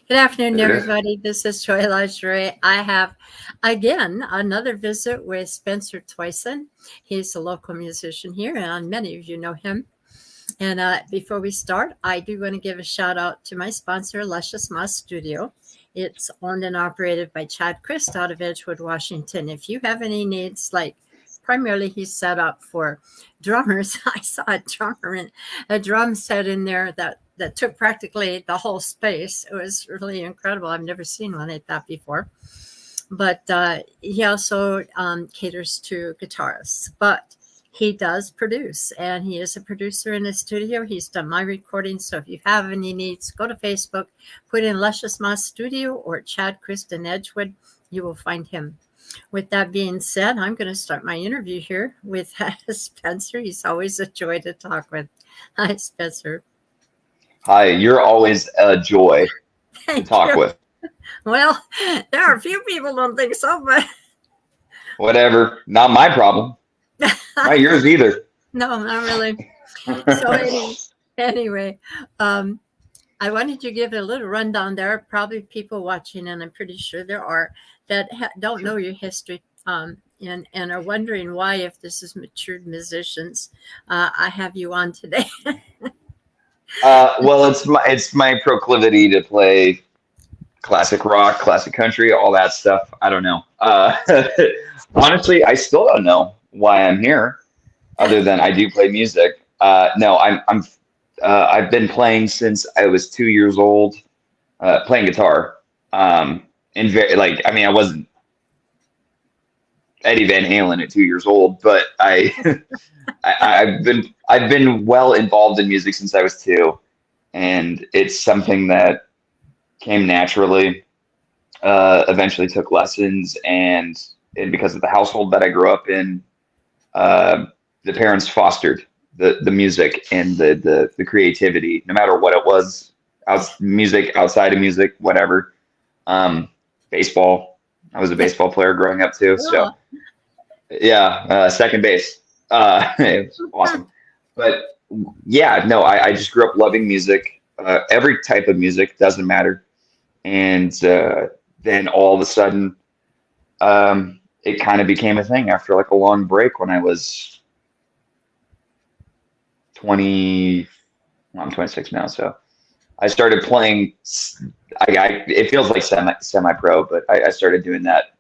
Good afternoon, There it is. everybody. This is Joy Lingerie. I have, again, another visit with Spencer Toycen. He's a local musician here, and many of you know him. And before we start, I do want to give a shout out to my sponsor, Luscious Moss Studio. It's owned and operated by Chad Christ out of Edgewood, Washington. If you have any needs, like primarily he's set up for drummers. I saw a drum set in there that took practically the whole space. It was really incredible. I've never seen one like that before. But he also caters to guitarists. But he does produce, and he is a producer in the studio. He's done my recordings. So if you have any needs, go to Facebook, put in Luscious Moss Studio or Chad Kristen Edgewood. You will find him. With that being said, I'm going to start my interview here with Spencer. He's always a joy to talk with. Hi, Spencer. Hi, you're always a joy to Thank talk you. with. Well, there are a few people don't think so, but Whatever, not my problem. Not yours either. no, not really. So anyway, I wanted to give a little rundown. There are probably people watching, and I'm pretty sure there are, that don't know your history and are wondering why, if this is matured musicians, I have you on today. Well, it's my proclivity to play classic rock, classic country, all that stuff. I don't know. Honestly, I still don't know why I'm here, other than I do play music. No, I've been playing since I was 2 years old, playing guitar. And I mean, I wasn't Eddie Van Halen at 2 years old, but I've been well involved in music since I was two, and it's something that came naturally. Eventually took lessons, and because of the household that I grew up in, the parents fostered the music and the creativity, no matter what it was, music, outside of music, whatever. Baseball. I was a baseball player growing up too, so Yeah. yeah, second base. It was awesome. But yeah, no, I just grew up loving music. Every type of music doesn't matter. And then all of a sudden, it kind of became a thing after like a long break when I was 20. Well, I'm 26 now, so I started playing. It feels like semi-pro, but I started doing that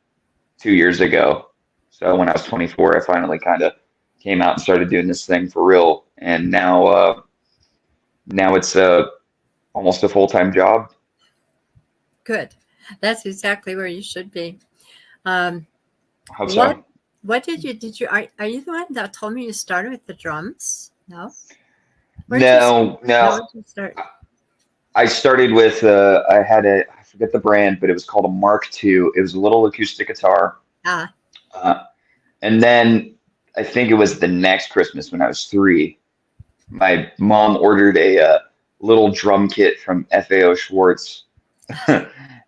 2 years ago. So when I was 24, I finally kind of came out and started doing this thing for real. And now it's almost a full-time job. Good. That's exactly where you should be. Um, I hope what so. what did you are you the one that told me you started with the drums? No? Where'd you start? No, No, no. where'd you start? I started with I forget the brand, but it was called a Mark II. It was a little acoustic guitar. Ah, Uh, and then I think it was the next Christmas when I was three. My mom ordered a little drum kit from FAO Schwartz,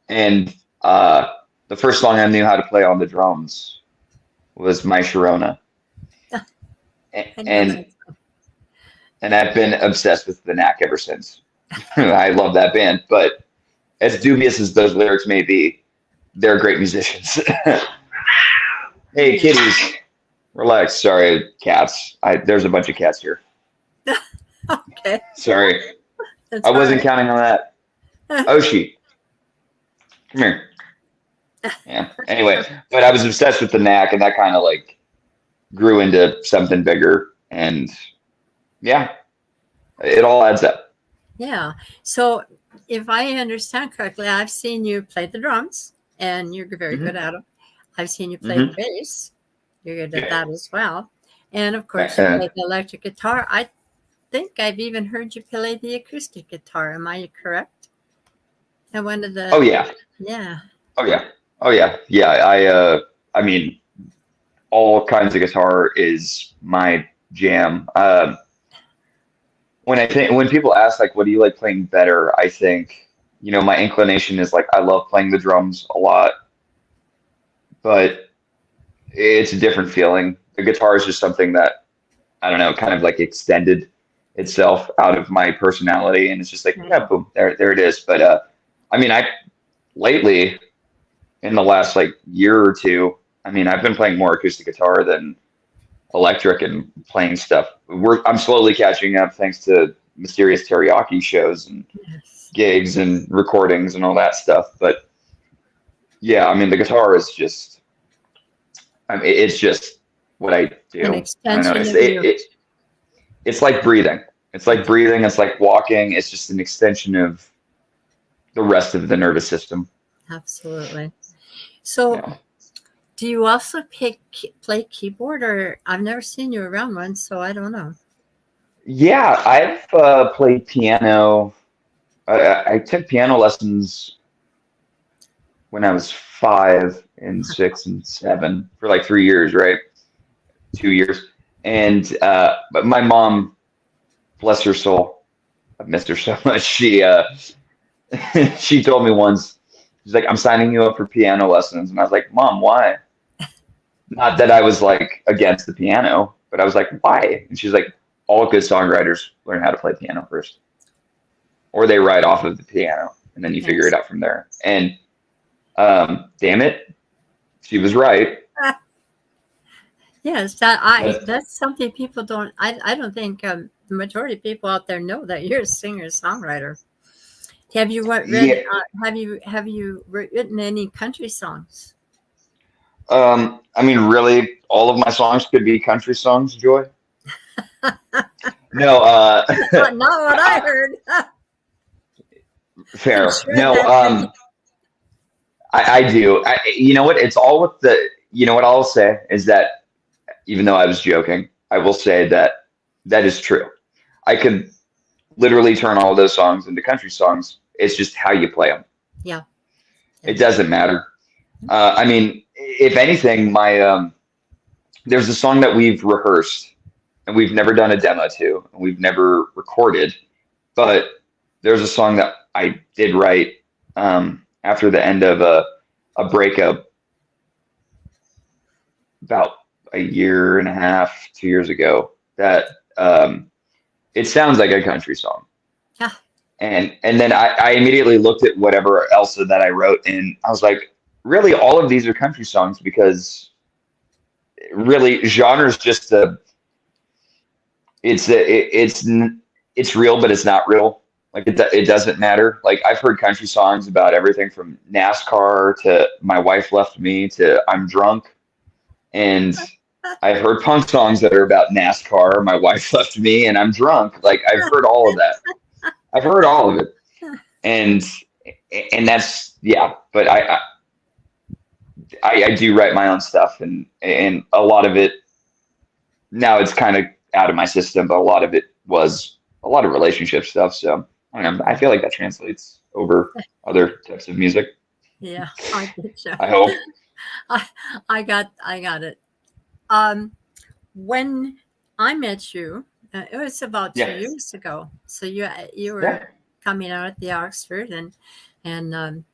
and the first song I knew how to play on the drums was My Sharona, I know and that. and I've been obsessed with the Knack ever since. I love that band, but as dubious as those lyrics may be, they're great musicians. Hey, Yeah. kitties, relax. Sorry, cats. There's a bunch of cats here. Okay. Sorry, That's I all wasn't right. counting on that. Oshi, come here. Yeah. Anyway, but I was obsessed with the Knack, and that kind of like grew into something bigger. And yeah, it all adds up. Yeah. So if I understand correctly, I've seen you play the drums and you're very good Hmm. at them. I've seen you play the Hmm. bass. You're good at Yeah. that as well. And of course, you Uh, play the electric guitar. I think I've even heard you play the acoustic guitar. Am I correct? And one of oh the, yeah. yeah. Oh yeah. Oh yeah. Yeah. I mean, all kinds of guitar is my jam. When people ask like, what do you like playing better? I think, my inclination is like, I love playing the drums a lot, but it's a different feeling. The guitar is just something that, I don't know, kind of like extended itself out of my personality, and it's just like, Right. yeah, boom, there it is. But I mean, I lately in the last like year or two, I mean, I've been playing more acoustic guitar than electric and playing stuff. I'm slowly catching up thanks to Mysterious Teriyaki shows and Yes. gigs and recordings and all that stuff. But yeah, I mean, the guitar is just, I mean, it's just what I An do. I don't know. extension of you. It's like breathing. It's like breathing. It's like walking. It's just an extension of the rest of the nervous system. Absolutely. So, Yeah. do you also play keyboard, or I've never seen you around one, so I don't know. Yeah, I've played piano. I took piano lessons when I was 5 and 6 and 7 for like 3 years, right? 2 years. And but my mom, bless her soul, I've missed her so much. She she told me once, she's like, "I'm signing you up for piano lessons," and I was like, "Mom, why?" Not that I was like against the piano, but I was like, "Why?" And she's like, "All good songwriters learn how to play piano first, or they write off of the piano, and then you figure it Yes. out from there." And damn it, she was right. Yes, But that's something people don't. I don't think the majority of people out there know that you're a singer songwriter. Have you read? yeah, Have you written any country songs? I mean, really, all of my songs could be country songs, Joy. No, Not what I I, heard. I'm fair. sure No, that many. I do. You know what? It's all with the. You know what I'll say is that even though I was joking, I will say that that is true. I could literally turn all those songs into country songs. It's just how you play them. Yeah. It Yes. doesn't matter. I mean, if anything, my there's a song that we've rehearsed and we've never done a demo to, and we've never recorded, but there's a song that I did write after the end of a breakup about a year and a half, 2 years ago. That it sounds like a country song, Yeah. and then I immediately looked at whatever else that I wrote, and I was like, really, all of these are country songs because really genre is just a it's real, but it's not real. Like it doesn't matter. Like I've heard country songs about everything from NASCAR to My Wife Left Me to I'm Drunk, and I've heard punk songs that are about NASCAR, My Wife Left Me, and I'm Drunk. Like I've heard all of that. I've heard all of it, and that's yeah. But I do write my own stuff, and a lot of it now it's kind of out of my system, but a lot of it was a lot of relationship stuff. So I don't know. I feel like that translates over other types of music. Yeah. I get you. I hope. I I got it. When I met you, it was about two Yeah. years ago. So you were Yeah. coming out at the Oxford, and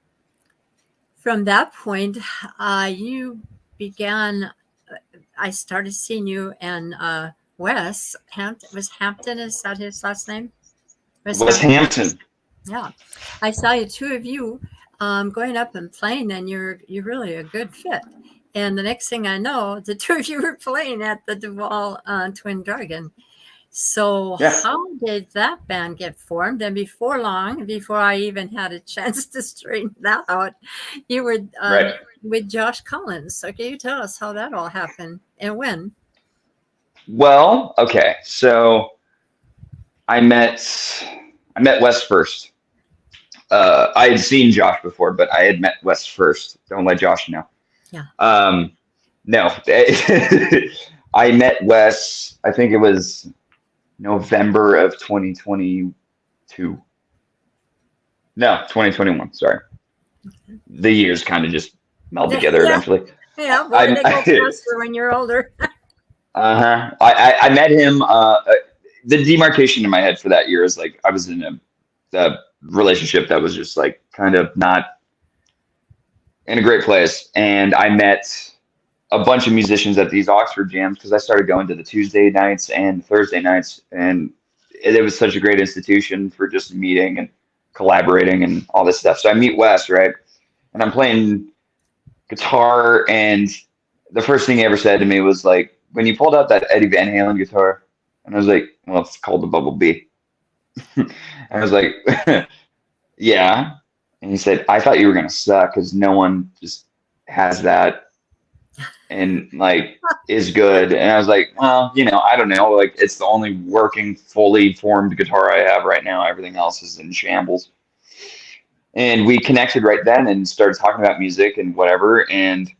from that point, you began. I started seeing you and Wes Hampton. Was Hampton? Is that his last name? Wes Wes Hampton. Hampton. Yeah, I saw you, two of you, going up and playing, and you're really a good fit. And the next thing I know, the two of you were playing at the Duval Twin Dragon. So Yeah. how did that band get formed? And before long, before I even had a chance to straighten that out, you were Right. with Josh Collins. So can you tell us how that all happened and when? Well, okay. So I met Wes first. I had seen Josh before, but I had met Wes first. Don't let Josh know. Yeah. No, I met Wes. I think it was November of 2022. No, 2021. Sorry, the years kind of just meld together Yeah, eventually. yeah. Boy, I, they go I faster when you're older. uh-huh. I met him. The demarcation in my head for that year is like I was in a relationship that was just like kind of not in a great place, and I met a bunch of musicians at these Oxford jams because I started going to the Tuesday nights and Thursday nights, and it was such a great institution for just meeting and collaborating and all this stuff. So I meet Wes, right? And I'm playing guitar, and the first thing he ever said to me was like, when you pulled out that Eddie Van Halen guitar, and I was like, well, it's called the Bumblebee. And I was like, yeah. And he said, I thought you were gonna suck because no one just has that and like is good. And I was like, well, I don't know. Like it's the only working, fully formed guitar I have right now. Everything else is in shambles. And we connected right then and started talking about music and whatever. And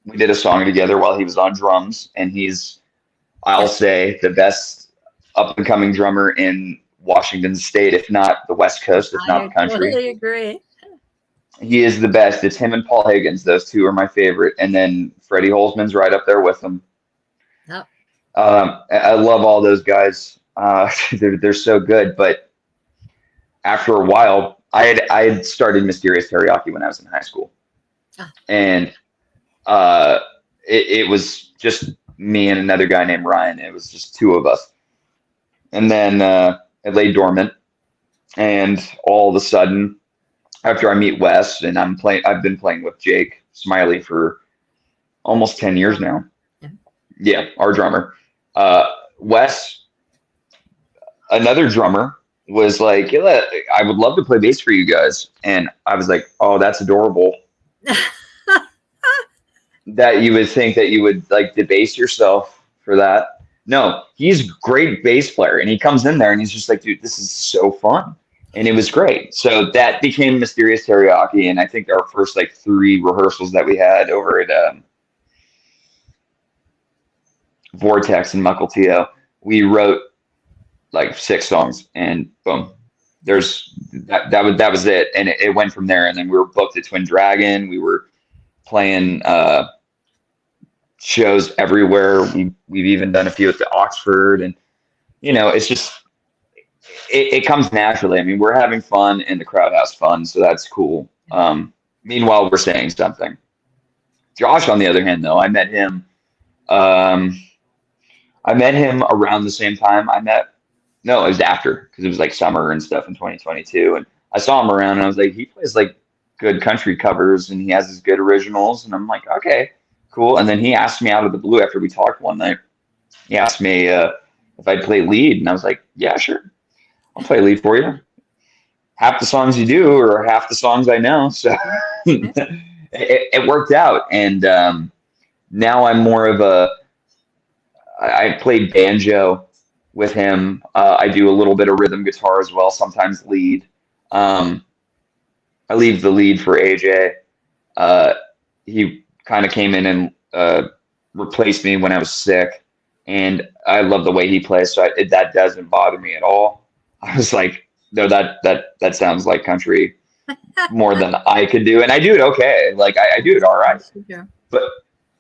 we did a song together while he was on drums. And he's, I'll say, the best up and coming drummer in Washington State, if not the West Coast, if not the country. I totally agree. He is the best. It's him and Paul Higgins. Those two are my favorite. And then Freddie Holzman's right up there with them. Yep. I love all those guys. They're so good. But after a while, I had started Mysterious Teriyaki when I was in high school. And it was just me and another guy named Ryan. It was just two of us. And then it lay dormant. And all of a sudden, after I meet Wes, and I've been playing with Jake Smiley for almost 10 years now. Yeah, our drummer. Wes, another drummer, was like, yeah, I would love to play bass for you guys. And I was like, oh, that's adorable. That you would think that you would like debase yourself for that. No, he's a great bass player. And he comes in there and he's just like, dude, this is so fun. And it was great. So that became Mysterious Teriyaki. And I think our first like 3 rehearsals that we had over at Vortex in Mukilteo, we wrote like 6 songs and boom, there's that was it. And it went from there. And then we were booked at Twin Dragon. We were playing shows everywhere. We've even done a few at the Oxford, and it's just it comes naturally. I mean, we're having fun and the crowd has fun, so that's cool. Meanwhile, we're saying something. Josh, on the other hand, though, I met him around the same time no, it was after, because it was like summer and stuff in 2022, and I saw him around and I was like, he plays like good country covers and he has his good originals, and I'm like, okay, cool. And then he asked me out of the blue after we talked one night. He asked me if I'd play lead, and I was like, yeah, sure, I'll play lead for you. Half the songs you do are half the songs I know, so it worked out. And now I'm more of I played banjo with him. I do a little bit of rhythm guitar as well, sometimes lead. I leave the lead for AJ. He kind of came in and replaced me when I was sick, and I love the way he plays, so that doesn't bother me at all. I was like, no, that sounds like country more than I could do, and I do it okay. Like I do it all right,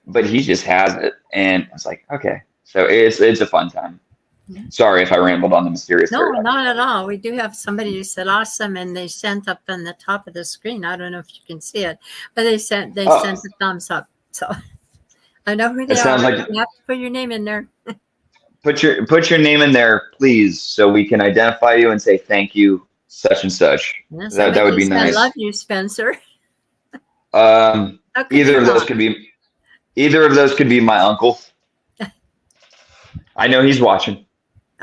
but he just has it, and I was like, okay, so it's a fun time. Sorry if I rambled on the Mysterious Teriyaki. No, not at all. We do have somebody who said awesome, and they sent up on the top of the screen. I don't know if you can see it, but they sent a thumbs up. So I know who they are. Sounds like you have to put your name in there. Put your name in there, please, so we can identify you and say thank you, such and such. Yes, that would be nice. I love you, Spencer. Either of those could be my uncle. I know he's watching.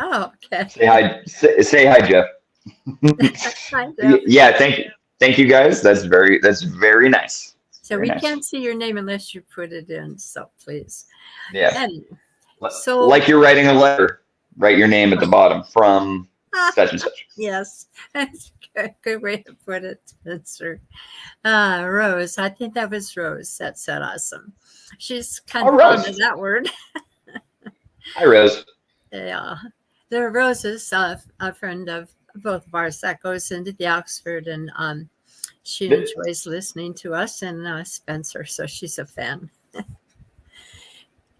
Oh, okay. Say hi. Say hi, Jeff. Hi, Jeff. Yeah, thank you guys. That's very nice. So we can't see your name unless you put it in. So please. Yeah. Anyway, so like you're writing a letter, write your name at the bottom from such and such. Yes, that's a good way to put it, Spencer. Rose, I think that was Rose that said awesome. She's kind of fond of that word. Hi, Rose. Yeah. Rose is a friend of both of ours that goes into the Oxford, and she enjoys listening to us and Spencer, so she's a fan.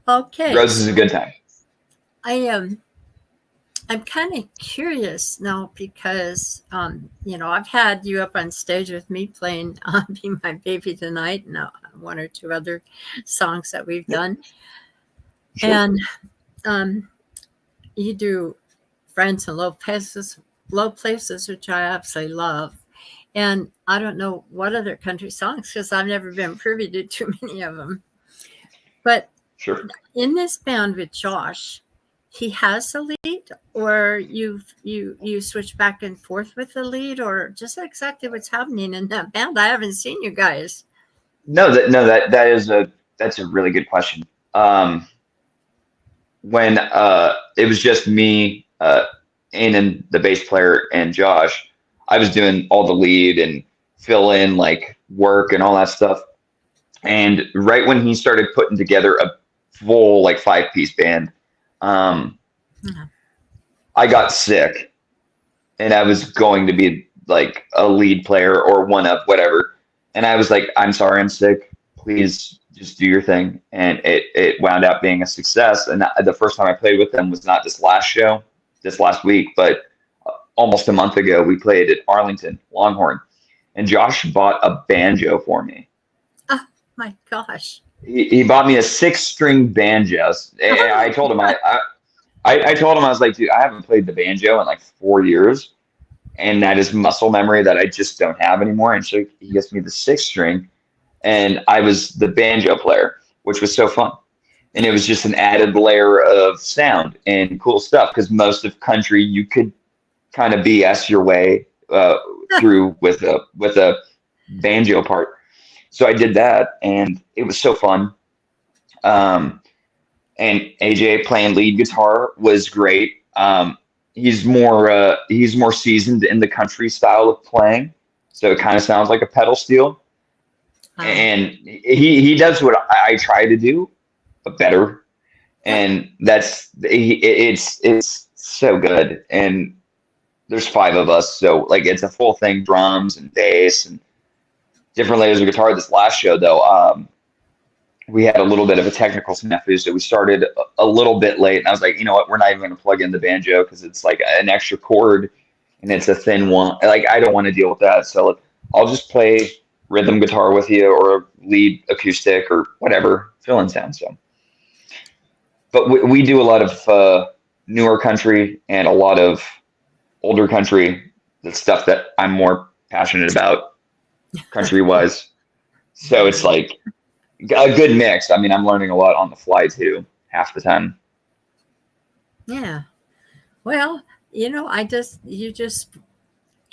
Okay. Rose is a good time. I'm kind of curious now because I've had you up on stage with me playing "Be My Baby Tonight" and 1 or 2 other songs that we've done, and you do Francis Lopez's Low Places, which I absolutely love. And I don't know what other country songs because I've never been privy to too many of them. But Sure. in this band with Josh, he has a lead, or you switch back and forth with the lead, or just exactly what's happening in that band. I haven't seen you guys. That's a really good question. When it was just me, and the bass player and Josh, I was doing all the lead and fill in like work and all that stuff. And right when he started putting together a full like 5-piece band, um, Yeah. I got sick and I was going to be like a lead player or one of whatever. And I was like, I'm sorry, I'm sick. Please just do your thing. And it wound up being a success. And the first time I played with them was not this last show, this last week, but almost a month ago, we played at Arlington Longhorn. And Josh bought a banjo for me. Oh my gosh. He bought me a 6-string banjo. And I told him, I told him, I was like, dude, I haven't played the banjo in like 4 years. And that is muscle memory that I just don't have anymore. And so he gets me the 6-string, and I was the banjo player, which was so fun. And it was just an added layer of sound and cool stuff because most of country you could kind of BS your way through with a banjo part. So I did that, and it was so fun. Um, and AJ playing lead guitar was great. He's more seasoned in the country style of playing, so it kind of sounds like a pedal steel. Oh, And he does what I try to do, but better. And it's so good. And there's 5 of us, so like it's a full thing: drums and bass and different layers of guitar. This last show, though, we had a little bit of a technical snafu, so we started a little bit late. And I was like, you know what, we're not even going to plug in the banjo because it's like an extra chord and it's a thin one. Like I don't want to deal with that, so I'll just play rhythm guitar with you or lead acoustic or whatever, fill in sound. So, but we do a lot of newer country and a lot of older country, the stuff that I'm more passionate about country wise. So it's like a good mix. I mean, I'm learning a lot on the fly too, half the time. yeah. Well, you just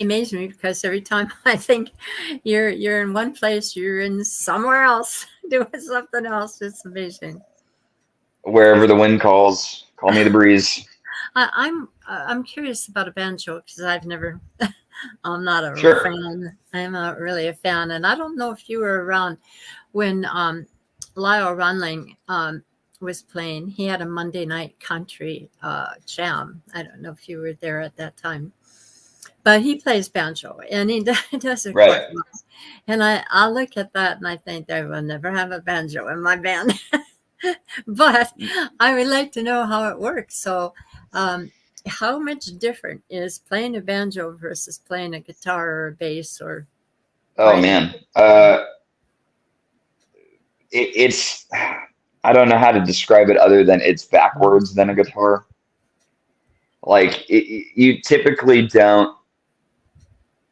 amaze me because every time I think you're in one place, you're in somewhere else doing something else. It's amazing. Wherever the wind calls, call me the breeze. I'm curious about a banjo because I've never. I'm not a Sure. fan. I'm not really a fan, and I don't know if you were around when Lyle Runling was playing. He had a Monday night country jam. I don't know if you were there at that time, but he plays banjo and he does it Right. quite well. And I look at that and I think I will never have a banjo in my band. But I would like to know how it works. So, how much different is playing a banjo versus playing a guitar or a bass or Oh writing? man. It's I don't know how to describe it other than it's backwards than a guitar. Like you typically don't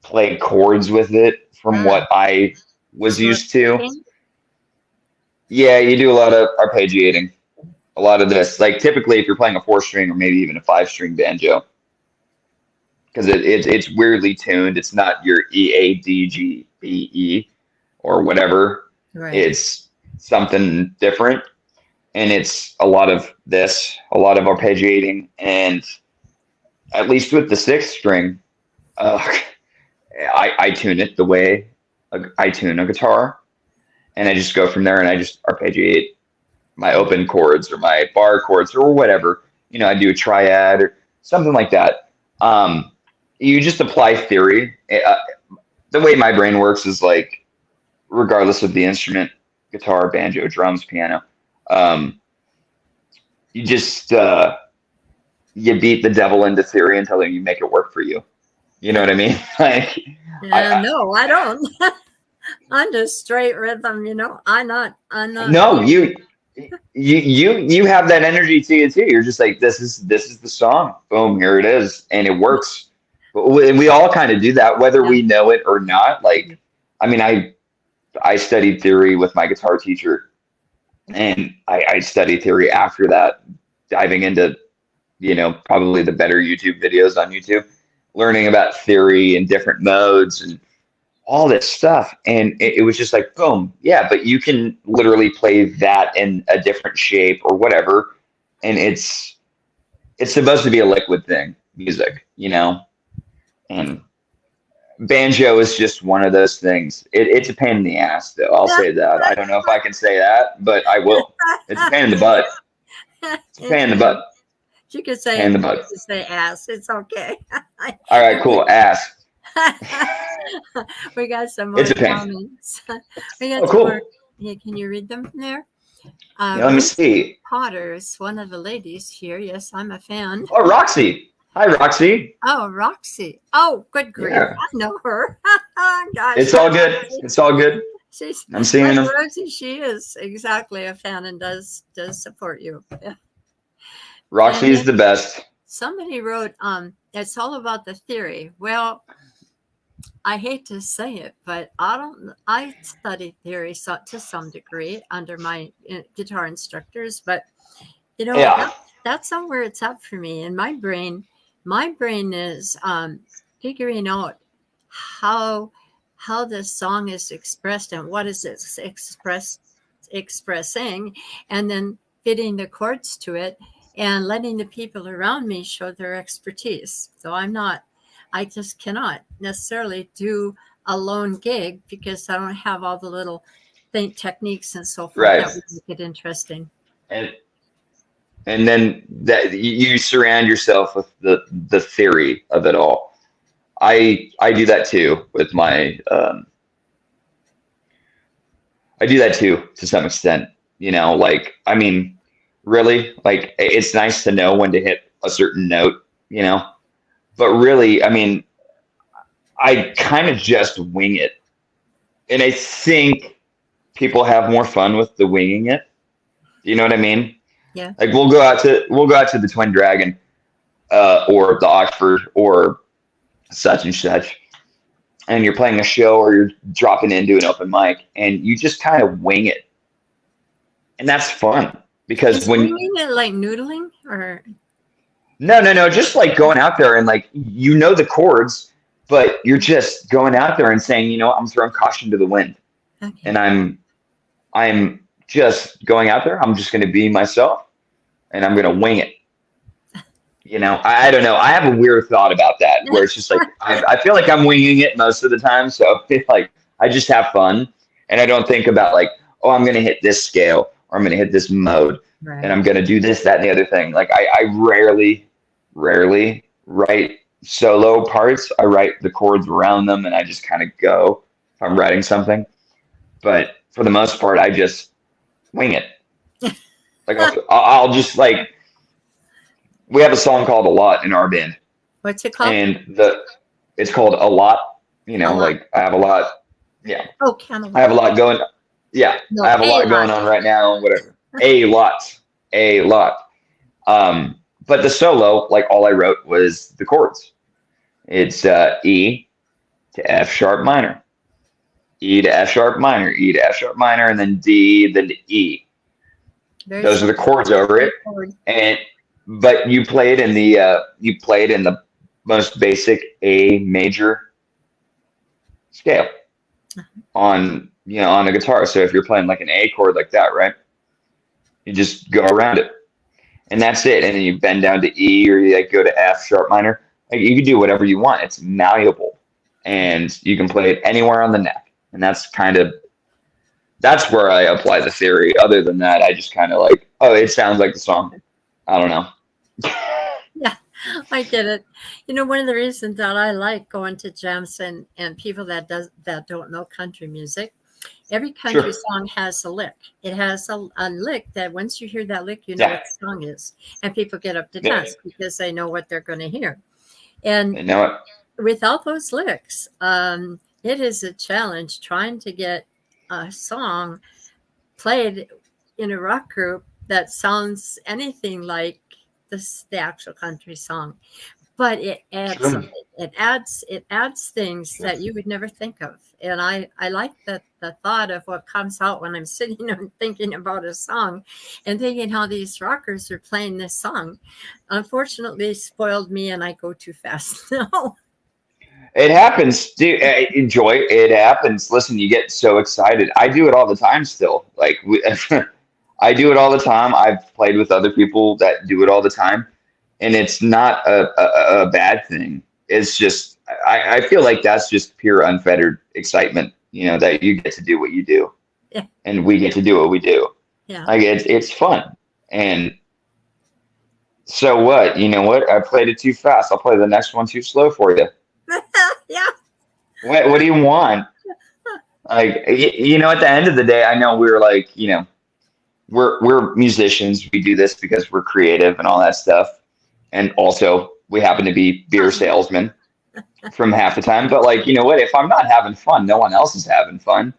play chords with it from Ah, what I was it's more used to. picking. Yeah, you do a lot of arpeggiating, a lot of this. Like typically if you're playing a 4-string or maybe even a 5-string banjo, because it's weirdly tuned. It's not your EADGBE or whatever. Right. It's something different. And it's a lot of this, a lot of arpeggiating, and at least with the 6-string, uh, I tune it the way I tune a guitar, and I just go from there and I just arpeggiate my open chords or my bar chords or whatever. I do a triad or something like that. You just apply theory. The way my brain works is like, regardless of the instrument, guitar, banjo, drums, piano, um, you just you beat the devil into theory until you make it work for you. You know what I mean? Like, I No, I don't. I'm just straight rhythm, I'm not no, you have that energy to you too. You're just like, this is the song. Boom, here it is, and it works. we all kind of do that, whether Yeah. we know it or not. Like, I mean, I studied theory with my guitar teacher, and I studied theory after that, diving into, probably the better YouTube videos on YouTube, learning about theory and different modes and all this stuff. And it was just like, boom, yeah, but you can literally play that in a different shape or whatever. And it's supposed to be a liquid thing, music, and banjo is just one of those things. It's a pain in the ass, though. I'll say that. I don't know if I can say that, but I will. It's a pain in the butt. It's a pain in the butt. You could Pain say in the you butt. could say ass. It's okay. All right, cool. Ass. We got some more It's a pain. comments. We got Oh, some more. cool. Yeah, can you read them from there? Yeah, let me Rosie see. Potter is one of the ladies here. Yes, I'm a fan. Oh, Roxy. Hi, Roxy. Oh, Roxy. Oh, good grief. Yeah. I know her. Gosh, It's all good. It's all good. she's I'm seeing like them. Rosie. She is exactly a fan and does support you. Yeah. And Roxy's then the best. somebody wrote, it's all about the theory. Well, I hate to say it, but I studied theory to some degree under my guitar instructors, but Yeah. that's not where it's at for me. And my brain is figuring out how this song is expressed and what is it expressing, and then fitting the chords to it and letting the people around me show their expertise. So I just cannot necessarily do a lone gig because I don't have all the little techniques and so forth that Right. would make it interesting. And and then that you surround yourself with the theory of it all. I do that too with my I do that too to some extent. Like, I mean, really, like, it's nice to know when to hit a certain note, but really, I mean, I kind of just wing it. And I think people have more fun with the winging it. You know what I mean? Yeah. Like, we'll go out to the Twin Dragon, or the Oxford or such and such, and you're playing a show or you're dropping into an open mic, and you just kind of wing it, and that's fun because Is winging it like noodling or? no, just like going out there and like the chords, but you're just going out there and saying, I'm throwing caution to the wind, Okay. and I'm just going out there. I'm just going to be myself, and I'm going to wing it. I don't know. I have a weird thought about that where it's just like I feel like I'm winging it most of the time. So I feel like I just have fun, and I don't think about like, oh, I'm going to hit this scale or I'm going to hit this mode, Right. and I'm going to do this, that, and the other thing. Like I rarely write solo parts. I write the chords around them, and I just kind of go if I'm writing something. But for the most part, I just wing it. Like I'll just like. We have a song called "A Lot" in our band. What's it called? And it's called "A Lot." A lot. Like I have a lot. Yeah. Oh, Camelot. I have a lot going. Yeah, No, I have a lot going on right now. Whatever. A lot. But the solo, like all I wrote was the chords. It's E to F sharp minor, E to F sharp minor, E to F sharp minor, and then D, then to E. Those are the chords over it, but you play it in the most basic A major scale on a guitar. So if you're playing like an A chord like that, right? You just go around it, and that's it. And then you bend down to E, or you like go to F sharp minor. Like, you can do whatever you want. It's malleable, and you can play it anywhere on the neck. And that's where I apply the theory. Other than that, I just kind of like, oh, it sounds like the song. I don't know. Yeah, I get it. One of the reasons that I like going to jams and people that don't know country music, every country song has a lick. It has a lick that once you hear that lick, you know what the song is. And people get up to dance because they know what they're going to hear. And They know it. Without those licks, it is a challenge trying to get a song played in a rock group that sounds anything like the actual country song, but it adds something. it adds things that you would never think of. And I like the thought of what comes out when I'm sitting and thinking about a song and thinking how these rockers are playing this song. Unfortunately, spoiled me and I go too fast now. It happens, dude. Enjoy. It happens. Listen, you get so excited. I do it all the time still. Like I do it all the time. I've played with other people that do it all the time, and it's not a bad thing. It's just I feel like that's just pure unfettered excitement. You know that you get to do what you do, Yeah. and we get to do what we do. Yeah. Like it's fun. And so what? You know what? I played it too fast. I'll play the next one too slow for you. Yeah. What do you want? Like you know, at the end of the day, I know we're like, you know, we're musicians. We do this because we're creative and all that stuff. And also we happen to be beer salesmen from half the time. But like, you know what? If I'm not having fun, no one else is having fun.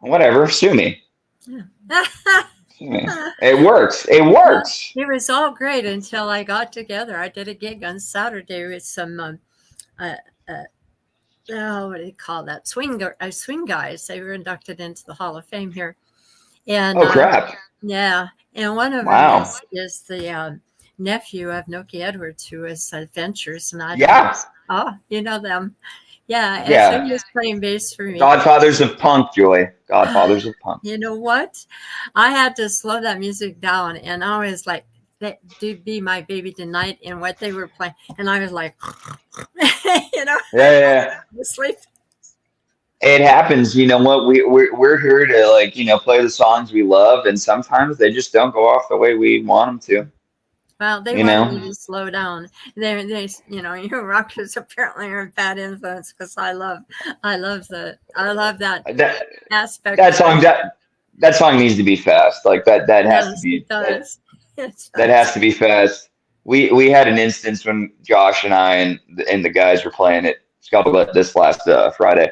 Whatever, sue me. Yeah. Sue me. It works. It works. It was all great until I got together. I did a gig on Saturday with some uh, uh, what do you call that? Swing guys. They were inducted into the Hall of Fame here, and Oh crap. yeah, and one of them Wow. is the nephew of Noki Edwards, who is Adventures, and I don't know. Yeah. Oh, you know them, yeah. And so Yeah. he was playing bass for me. Godfathers of punk, Joy. Godfathers of punk. You know what? I had to slow that music down, and I was like, "That dude be my baby tonight," and what they were playing, and I was like, you know, Yeah. asleep. It happens. You know what? We're here to, like, you know, play the songs we love, and sometimes they just don't go off the way we want them to. Well, they You wanted me know? to slow down. They, you know, you rockers apparently are a bad influence because I love that That aspect. that song that song needs to be fast. Like that has to Yes, be it does. It that does. has to be fast. We had an instance when Josh and I and the guys were playing at Scuttlebutt this last Friday,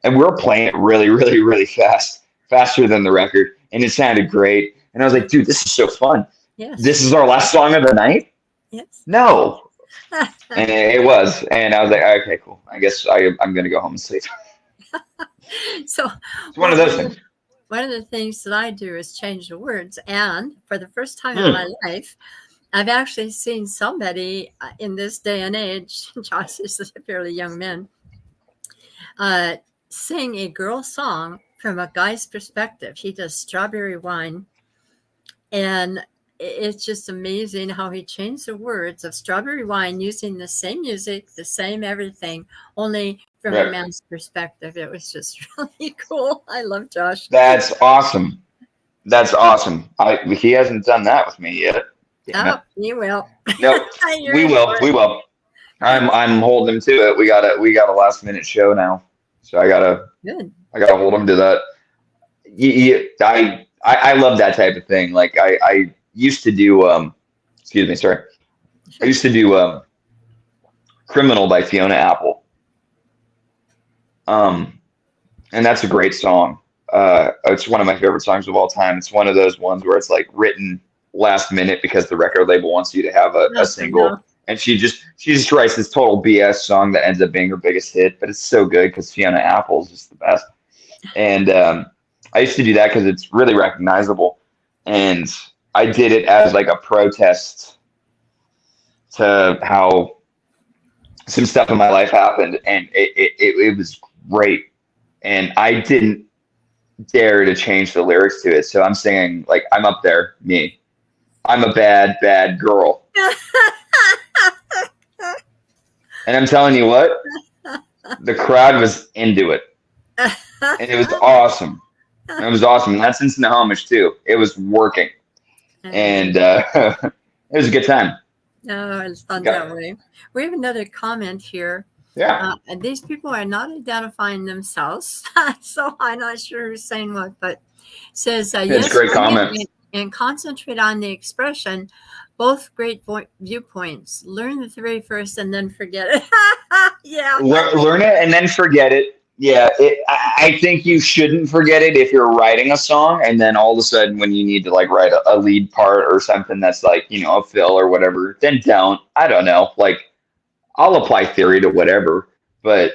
and we were playing it really, really, really fast, faster than the record, and it sounded great. And I was like, dude, this is so fun. Yes. This is our last song of the night? Yes. No. And it was. And I was like, okay, cool. I guess I'm going to go home and sleep. So It's one of those things. one of the things that I do is change the words. And for the first time in my life, I've actually seen somebody in this day and age, Josh is a fairly young man, sing a girl song from a guy's perspective. He does Strawberry Wine. And it's just amazing how he changed the words of Strawberry Wine using the same music, the same everything, only from a Right. man's perspective. It was just really cool. I love Josh. That's awesome. That's awesome. He hasn't done that with me yet. Damn it. Oh, you will. Nope. You're We in will. for it. We will. I'm holding him to it. We got a last minute show now, so I gotta Good. hold him to that. I love that type of thing. Like I used to do excuse me, sorry. I used to do Criminal by Fiona Apple. And that's a great song. It's one of my favorite songs of all time. It's one of those ones where it's like written last minute because the record label wants you to have a single. No. And she just writes this total BS song that ends up being her biggest hit, but it's so good because Fiona Apple is just the best. And I used to do that because it's really recognizable. And I did it as like a protest to how some stuff in my life happened, and it was great. And I didn't dare to change the lyrics to it, so I'm singing like I'm up there, me. I'm a bad, bad girl. And I'm telling you what, the crowd was into it, and it was awesome. It was awesome. And that's Instant Homage too. It was working, and it was a good time. No, it's fun that way. We have another comment here. Yeah. And these people are not identifying themselves, so I'm not sure who's saying what, but says, It's yes, great comment. and concentrate on the expression. Both great viewpoints. Learn the theory first and then forget it. Yeah. Learn it and then forget it. Yeah, I think you shouldn't forget it if you're writing a song, and then all of a sudden when you need to like write a lead part or something that's like, you know, a fill or whatever, then don't. I don't know. Like, I'll apply theory to whatever, but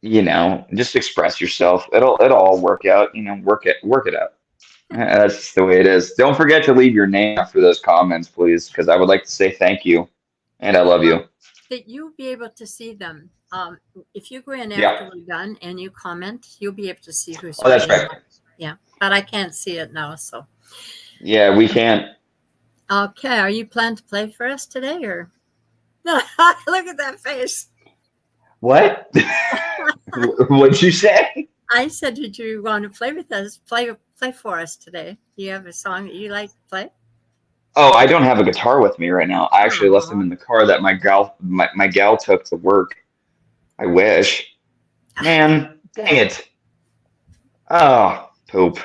just express yourself. It'll all work out. Work it out. That's just the way it is. Don't forget to leave your name after those comments, please, because I would like to say thank you and I love you. That you'll be able to see them. If you go in after Yeah. we're done and you comment, you'll be able to see who's Oh, that's writing. right. Yeah, but I can't see it now. So, Yeah, we can't. okay, are you planning to play for us today, or look at that face? What? What'd you say? I said, did you want to play with us? Play for us today. Do you have a song that you like to play? Oh, I don't have a guitar with me right now. I actually left them Oh, in the car that my gal took to work. I wish. Man, dang it. Oh, poop.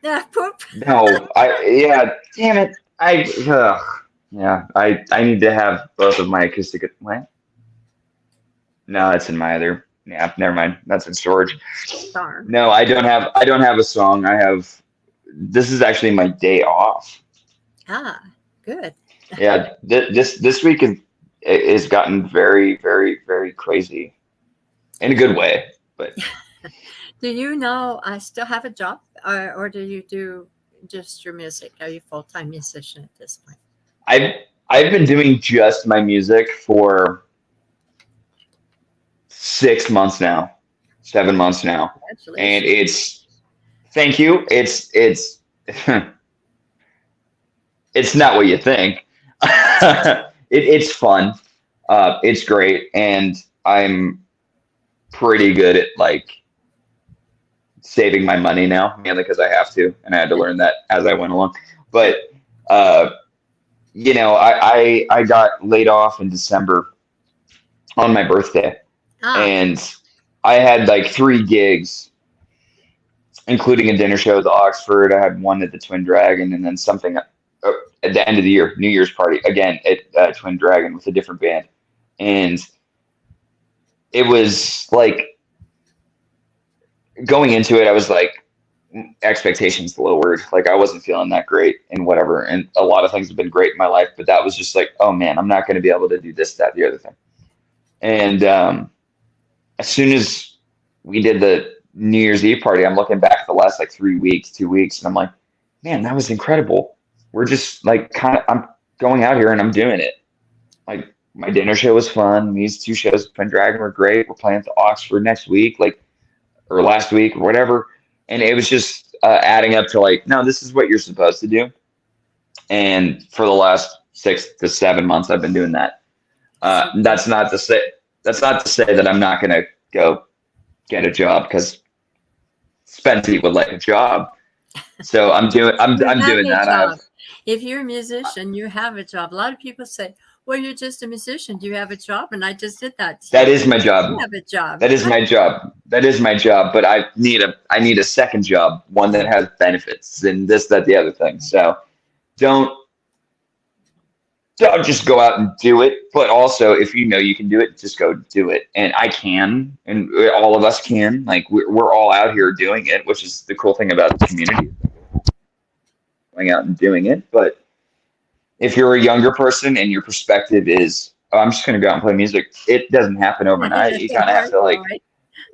yeah, poop. No, yeah, damn it. Yeah, I need to have both of my acoustic. What? No, that's in my other. Yeah, never mind. That's in storage. Darn. No, I don't have a song. This is actually my day off. Ah, good. Yeah, this week is gotten very, very, very crazy in a good way. But Do you know I still have a job, or do you do just your music? Are you full-time musician at this point? I've I've been doing just my music for 6 months now, 7 months now, and Congratulations. it's thank you. It's it's not what you think. It's fun. It's great, and I'm pretty good at like saving my money now, mainly because I have to, and I had to learn that as I went along. But uh, I got laid off in December on my birthday, Ah, and I had like 3 gigs, including a dinner show at the Oxford. I had one at the Twin Dragon, and then something at the end of the year, New Year's party again at Twin Dragon with a different band, and it was like going into it, I was like expectations lowered. Like I wasn't feeling that great and whatever. And a lot of things have been great in my life, but that was just like, oh man, I'm not going to be able to do this, that, the other thing. And as soon as we did the New Year's Eve party, I'm looking back at the last like 3 weeks, 2 weeks, and I'm like, man, that was incredible. We're just like I'm going out here and I'm doing it. Like my dinner show was fun. These 2 shows, Twin Dragon, were great. We're playing at the Oxford next week, like or last week or whatever. And it was just adding up to like, no, this is what you're supposed to do. And for the last 6 to 7 months, I've been doing that. so That's not to say that I'm not going to go get a job because Spencer would like a job. So you I'm have doing a that. job. If you're a musician, you have a job. A lot of people say, well, you're just a musician. Do you have a job? And I just did that to That you. is my You job. have a job. That is my job. That is my job. But I need a second job, one that has benefits and this, that, the other thing. So don't don't just go out and do it, but also if you know you can do it, just go do it. And I can, and all of us can. Like we're all out here doing it, which is the cool thing about the community, going out and doing it. But if you're a younger person and your perspective is, oh, I'm just going to go out and play music, it doesn't happen overnight. You kind of have to All like right.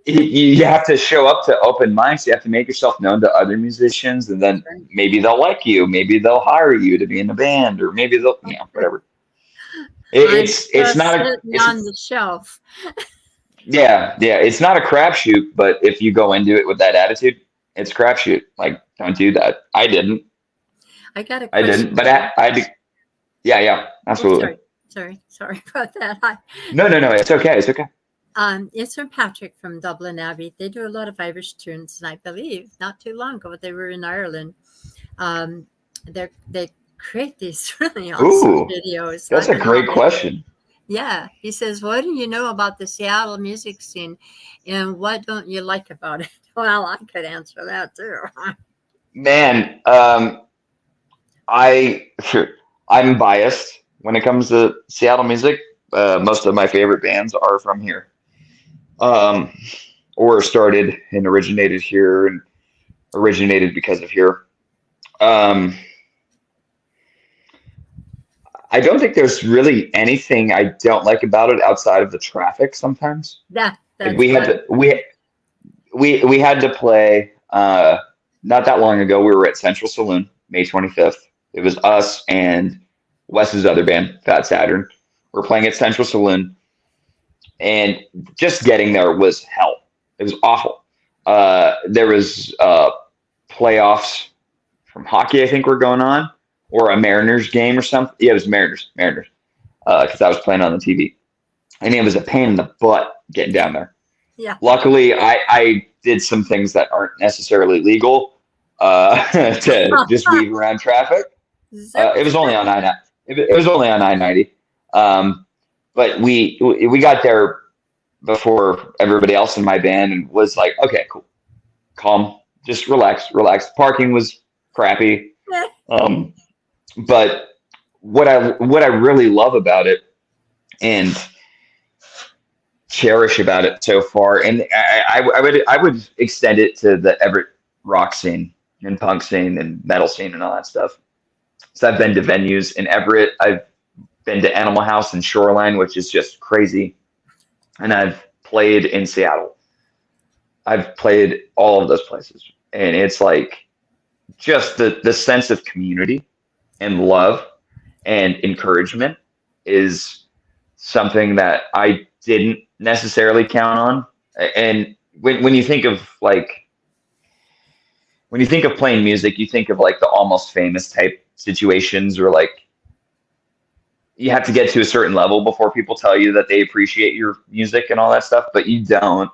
you have to show up to open mics. You have to make yourself known to other musicians, and then Right. maybe they'll like you. Maybe they'll hire you to be in a band, or maybe they'll, whatever. I'm It's just not a sitting on the shelf. yeah. It's not a crapshoot, but if you go into it with that attitude, it's a crapshoot. Like, don't do that. I didn't. I got a I question. didn't. But I did. Yeah, Oh, absolutely. sorry about that. No. It's okay. It's okay. It's from Patrick from Dublin Abbey. They do a lot of Irish tunes, and I believe not too long ago they were in Ireland. Um, they create these really awesome Ooh, videos. I that's a don't know how great they do it. question. Yeah, he says, "What do you know about the Seattle music scene, and what don't you like about it?" Well, I could answer that too. Man, I I'm biased when it comes to Seattle music. Most of my favorite bands are from here, um, or started and originated here and originated because of here. Um, I don't think there's really anything I don't like about it outside of the traffic sometimes. Yeah, Like that's fun. we had to play not that long ago. We were at Central Saloon, May 25th. It was us and Wes's other band, Fat Saturn. We're playing at Central Saloon, and just getting there was hell. It was awful. There was playoffs from hockey, I think, were going on, or a Mariners game or something. Yeah, it was Mariners, because I was playing on the TV, and it was a pain in the butt getting down there. Yeah. Luckily, I did some things that aren't necessarily legal to just weave around traffic. It was only on it was only on I-90, but we got there before everybody else in my band and was like, okay, cool, calm, just relax. Parking was crappy, but what I really love about it and cherish about it so far, and I would extend it to the Everett rock scene and punk scene and metal scene and all that stuff. So I've been to venues in Everett. I've been to Animal House and Shoreline, which is just crazy, and I've played in Seattle. I've played all of those places, and it's like just the sense of community and love and encouragement is something that I didn't necessarily count on. And when you think of playing music, you think of like the Almost Famous type situations where like you have to get to a certain level before people tell you that they appreciate your music and all that stuff, but you don't.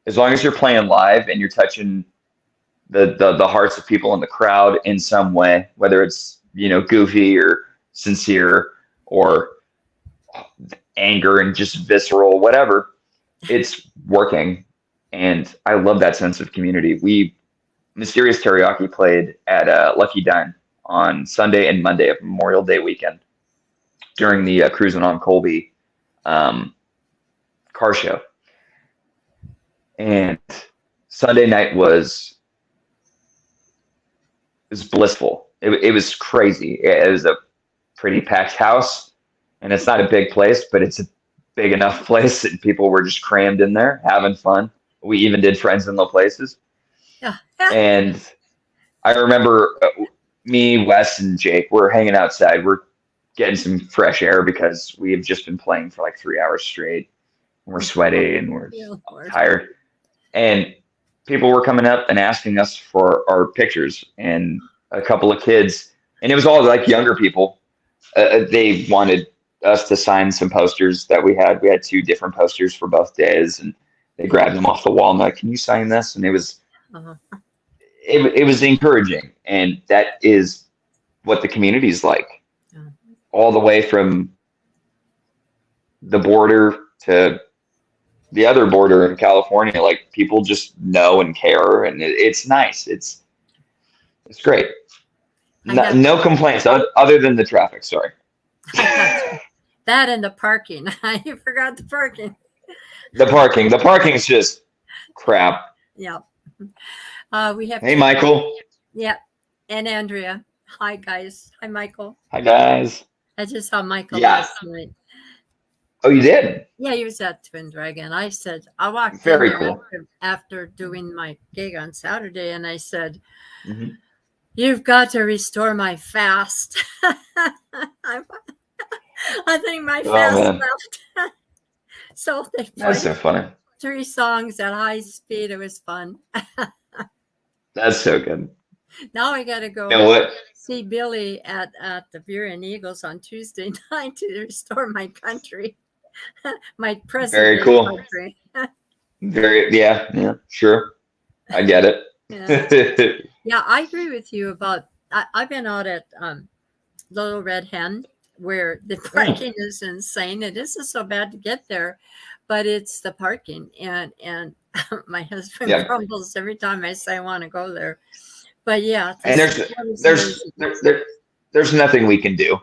As long as you're playing live and you're touching the hearts of people in the crowd in some way, whether it's, goofy or sincere or anger and just visceral, whatever, it's working. And I love that sense of community. Mysterious Teriyaki played at Lucky Dime on Sunday and Monday of Memorial Day weekend during the Cruising on Colby car show. And Sunday night was blissful. It was crazy. It was a pretty packed house, and it's not a big place, but it's a big enough place, and people were just crammed in there having fun. We even did Friends in Low Places. Yeah. And I remember me, Wes, and Jake were hanging outside. We're getting some fresh air because we have just been playing for like 3 hours straight. We're sweaty and we're tired. And people were coming up and asking us for our pictures, and a couple of kids, and it was all like younger people. They wanted us to sign some posters that we had. We had 2 different posters for both days, and they grabbed them off the wall and like, "Can you sign this?" And it was, it was encouraging, and that is what the community is like, all the way from the border to the other border in California. Like, people just know and care, and it's nice. It's great. No complaints other than the traffic. Sorry. That and the parking. You forgot the parking. The parking is just crap. Yeah. We have. Hey, Michael. Yeah. And Andrea. Hi, guys. Hi, Michael. Hi, guys. I just saw Michael last night. Oh, you did? Yeah, he was at Twin Dragon. I said, I walked Very in cool. after doing my gig on Saturday, and I said, "You've got to restore my fast." I think my fast left. So they That's so funny. 3 songs at high speed. It was fun. That's so good. Now I got to go see Billy at the Beer and Eagles on Tuesday night to restore my country. My present. Very cool. Country. Yeah, sure. I get it. Yeah, I agree with you about. I've been out at Little Red Hen, where the parking is insane. It isn't so bad to get there, but it's the parking, and my husband grumbles every time I say I want to go there. But yeah, and there's nothing we can do.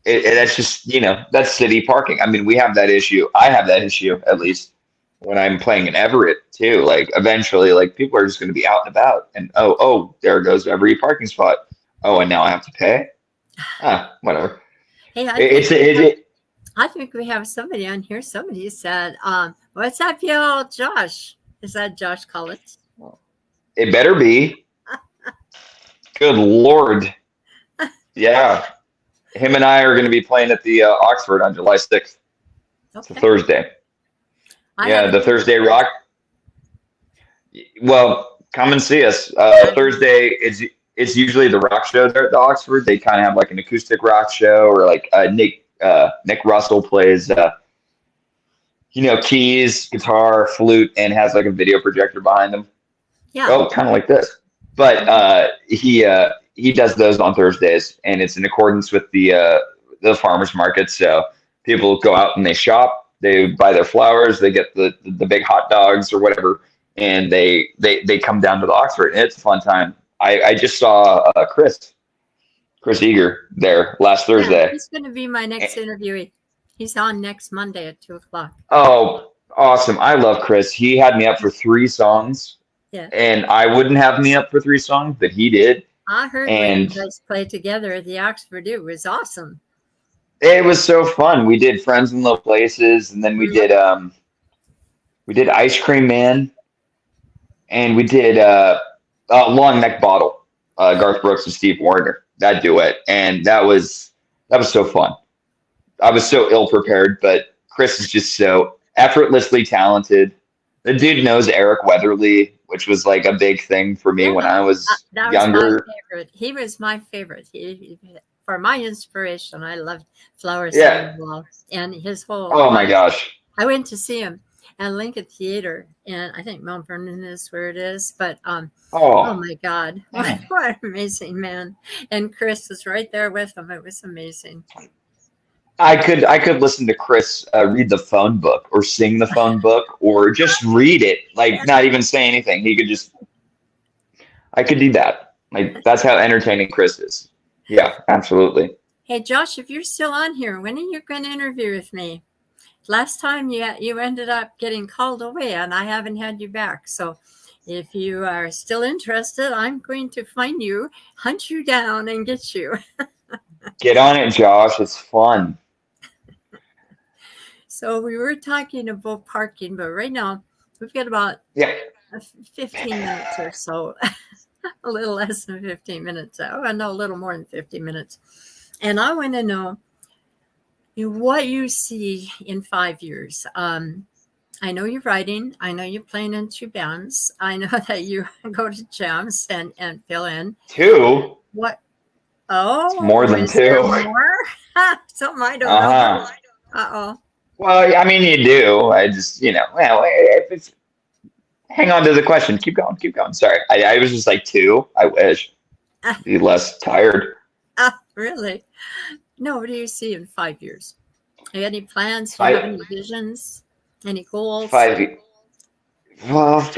That's just, that's city parking. I mean, we have that issue. I have that issue, at least when I'm playing in Everett too. Like, eventually, like, people are just going to be out and about, and oh, there goes every parking spot. Oh, and now I have to pay. Whatever. Hey, It's it. I think we have somebody on here. Somebody said, "What's up, y'all?" Josh, is that Josh Collins? It better be. Good Lord. Yeah. Him and I are going to be playing at the Oxford on July 6th. It's a Okay, Thursday. I Yeah, haven't the heard Thursday of it. Rock. Well, come and see us. Thursday is it's usually the rock show there at the Oxford. They kind of have like an acoustic rock show, or like Nick Russell plays keys, guitar, flute, and has like a video projector behind him. Yeah. Oh, kind of like this. But he does those on Thursdays, and it's in accordance with the farmers market. So people go out and they shop, they buy their flowers, they get the big hot dogs or whatever, and they come down to the Oxford, and it's a fun time. I just saw Chris Eager there last Yeah, Thursday. he's going to be my next interviewee. He's on next Monday at 2:00. Oh, awesome! I love Chris. He had me up for 3 songs, Yeah. and I wouldn't have me up for 3 songs, but he did. I heard when you And guys played together at the Oxford. It was awesome. it was so fun. We did Friends in Low Places, and then we did Ice Cream Man, and we did Long Neck Bottle, Garth Brooks and Steve Wariner, that duet, and that was so fun. I was so ill prepared, but Chris is just so effortlessly talented. The dude knows Eric Weatherly, which was like a big thing for me Yeah, when I was that was my younger. favorite. He was my favorite. For my inspiration, I loved Flowers on Yeah. the Wall and his whole Oh my choir. gosh. I went to see him at Lincoln Theater, and I think Mount Vernon is where it is. But oh Oh, my God, man. what an amazing man! And Chris was right there with him. It was amazing. I could listen to Chris read the phone book or sing the phone book or just read it, like not even say anything. He could just I could do that. Like that's how entertaining Chris is. Yeah, absolutely. Hey, Josh, if you're still on here, when are you going to interview with me? Last time you ended up getting called away, and I haven't had you back. So if you are still interested, I'm going to find you, hunt you down, and get you. Get on it, Josh. It's fun. So we were talking about parking, but right now we've got about Yeah. 15 minutes or so, a little less than 15 minutes. Oh, I know a little more than 50 minutes. And I want to know what you see in 5 years. I know you're writing. I know you're playing in 2 bands. I know that you go to jams and fill in. Two. What? It's more Oh, than is there two. more? Something I don't know Uh-huh. about. Uh-oh. Well, I mean you do. I just, well, if it's hang on to the question. Keep going, keep going. Sorry. I was just like two. I wish. Be less tired. Really? No, what do you see in 5 years? Have you any plans? Do you have Five any visions? Any goals? 5. Well,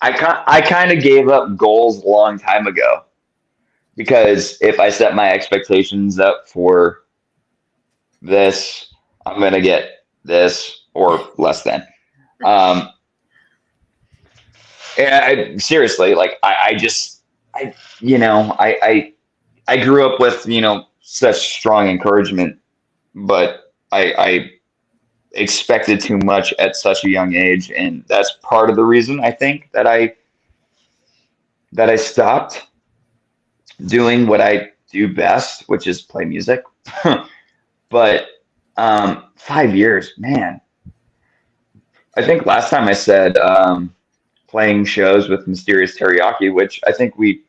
I kind of gave up goals a long time ago because if I set my expectations up for this, I'm gonna get this or less than. Um, seriously, like I just I grew up with such strong encouragement, but I expected too much at such a young age, and that's part of the reason I think that I stopped doing what I do best, which is play music. But 5 years, man. I think last time I said playing shows with Mysterious Teriyaki, which I think we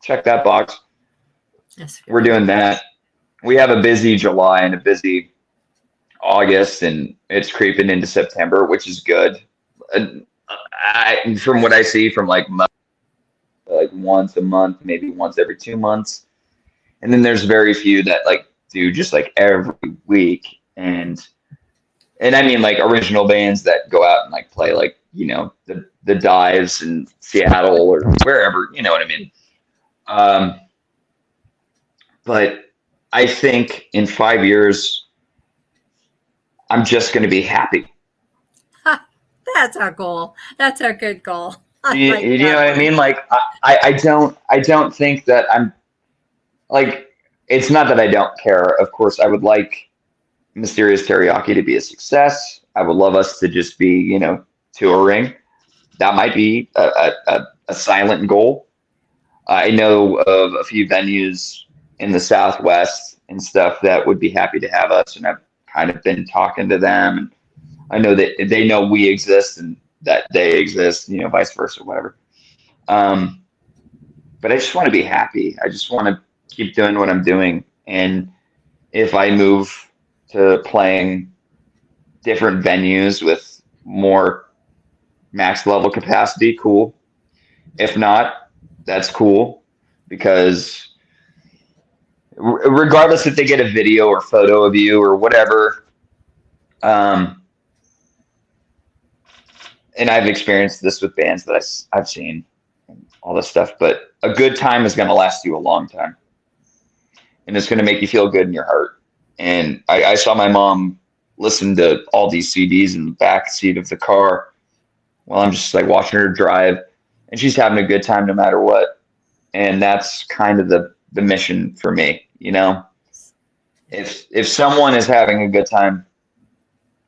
checked that box. That's good. We're doing that. We have a busy July and a busy August, and it's creeping into September, which is good. From what I see, from like once a month, maybe once every 2 months, and then there's very few that like do just like every week, and I mean like original bands that go out and like play like the Dives in Seattle or wherever, you know what I mean. Um, but I think in 5 years, I'm just going to be happy. That's our goal. That's our good goal. You, you know what I mean? Like I don't think that I'm like it's not that I don't care. Of course, I would like Mysterious Teriyaki to be a success. I would love us to just be, touring. That might be a silent goal. I know of a few venues in the Southwest and stuff that would be happy to have us, and I've kind of been talking to them. And I know that they know we exist and that they exist, vice versa, whatever. Um, but I just want to be happy. I just want to keep doing what I'm doing. And if I move to playing different venues with more max level capacity, cool. If not, that's cool because regardless if they get a video or photo of you or whatever, um, and I've experienced this with bands that I've seen and all this stuff, but a good time is going to last you a long time. And it's going to make you feel good in your heart. And I saw my mom listen to all these CDs in the back seat of the car while I'm just like watching her drive, and she's having a good time no matter what. And that's kind of the mission for me, If someone is having a good time,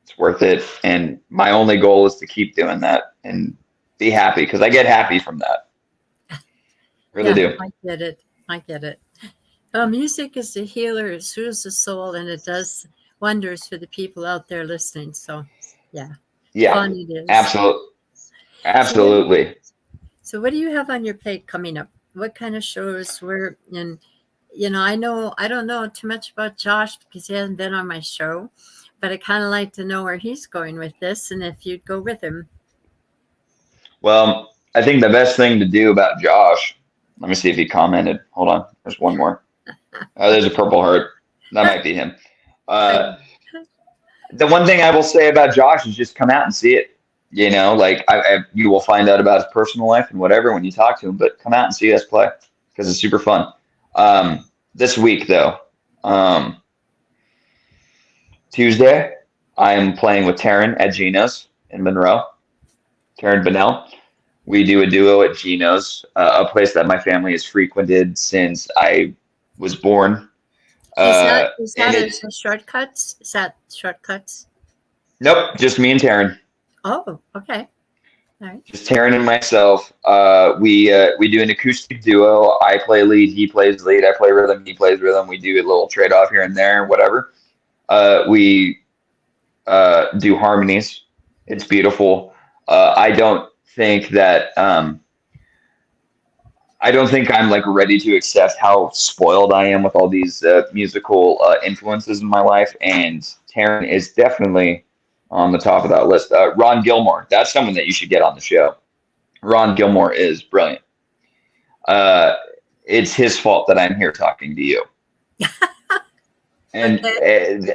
it's worth it. And my only goal is to keep doing that and be happy because I get happy from that. Really Yeah, do. I get it. I get it. Music is a healer. It soothes the soul, and it does wonders for the people out there listening. So, yeah, Yeah, fun it is. absolutely. So, what do, Absolutely. so what do you have on your plate coming up? What kind of shows? Where and I don't know too much about Josh because he hasn't been on my show, but I kind of like to know where he's going with this, and if you'd go with him. Well, I think the best thing to do about Josh, let me see if he commented. Hold on. There's one more. Oh, there's a purple heart. That might be him. Uh, the one thing I will say about Josh is just come out and see it. Like you will find out about his personal life and whatever when you talk to him, but come out and see us play because it's super fun. This week, though, Tuesday, I am playing with Taryn at Gino's in Monroe. Taryn Bennell. We do a duo at Gino's, a place that my family has frequented since I was born. Is And that it's a shortcuts? Is that shortcuts? nope, just me and Taryn, Oh, okay. All right. just Taryn and myself. We do an acoustic duo. I play lead, he plays lead. I play rhythm, he plays rhythm. We do a little trade off here and there, whatever. We do harmonies. It's beautiful. I don't think that I don't think I'm like ready to accept how spoiled I am with all these musical influences in my life, and Taryn is definitely on the top of that list. Ron Gilmore, that's someone that you should get on the show. Ron Gilmore is brilliant. Uh, it's his fault that I'm here talking to you, and Okay.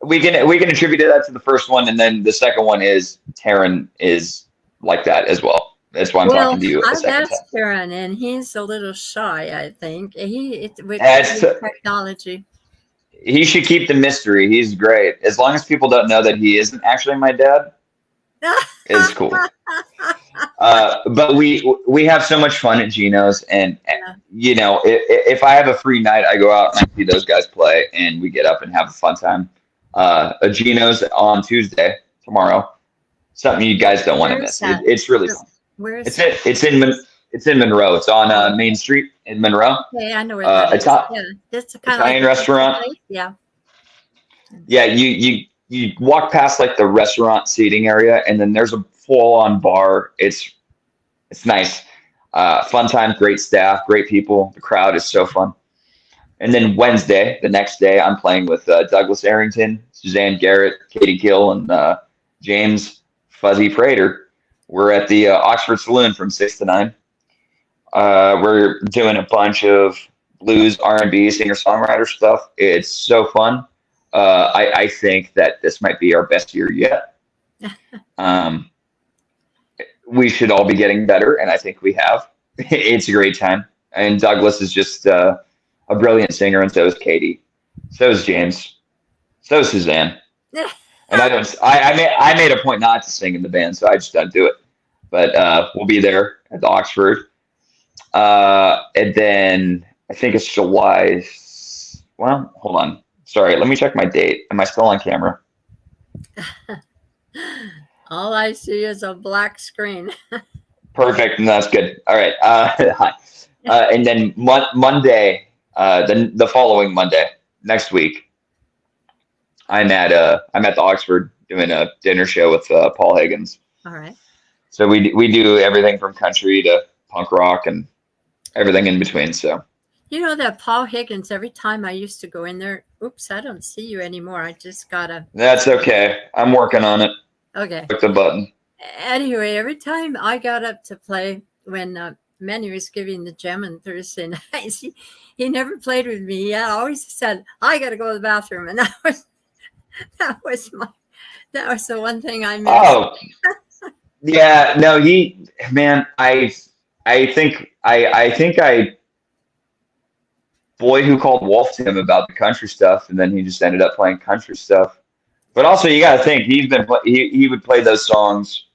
we can attribute that to the first one, and then the second one is Taryn is like that as well. That's why I'm talking Well, to you a I've second time. asked Karen, and he's a little shy, I think. With That's his technology. he should keep the mystery. He's great. As long as people don't know that he isn't actually my dad, it's cool. But we have so much fun at Gino's, and Yeah. if I have a free night, I go out and I see those guys play, and we get up and have a fun time. A Gino's on Tuesday tomorrow. Something you guys don't want to Where's miss. that? It's really fun. Where's It's that? in, it's in it's in Monroe. It's on Oh, Main Street in Monroe. okay, I know where that is. Yeah, it's kind of like Italian a pizza restaurant. place. Yeah. Yeah, you walk past like the restaurant seating area, and then there's a full on bar. It's nice, fun time, great staff, great people. The crowd is so fun. And then Wednesday, the next day, I'm playing with Douglas Arrington, Suzanne Garrett, Katie Gill, and James Fuzzy Prater. We're at the Oxford Saloon from 6 to 9. We're doing a bunch of blues, R&B, singer-songwriter stuff. It's so fun. I think that this might be our best year yet. Um, we should all be getting better, and I think we have. It's a great time. And Douglas is just a brilliant singer, and so is Katie. So is James. So is Suzanne. And I don't. I made a point not to sing in the band, so I just don't do it. But we'll be there at the Oxford. And then I think it's July Well, hold on. Sorry, let me check my date. Am I still on camera? All I see is a black screen. Perfect. No, that's good. All right. Hi. And then Monday, the following Monday, next week, I'm at the Oxford doing a dinner show with Paul Higgins. All right. So we do everything from country to punk rock and everything in between. So You know that Paul Higgins, every time I used to go in there, oops, I don't see you anymore. I just gotta, that's okay. I'm working on it. okay. Click the button. Anyway, every time I got up to play when Manny was giving the jam on Thursday nights, he never played with me. He always said, I got to go to the bathroom. And that was my, that was the one thing I missed. Oh, yeah. No, man, I think I boy who called wolf to him about the country stuff, and then he just ended up playing country stuff. But also, you got to think he would play those songs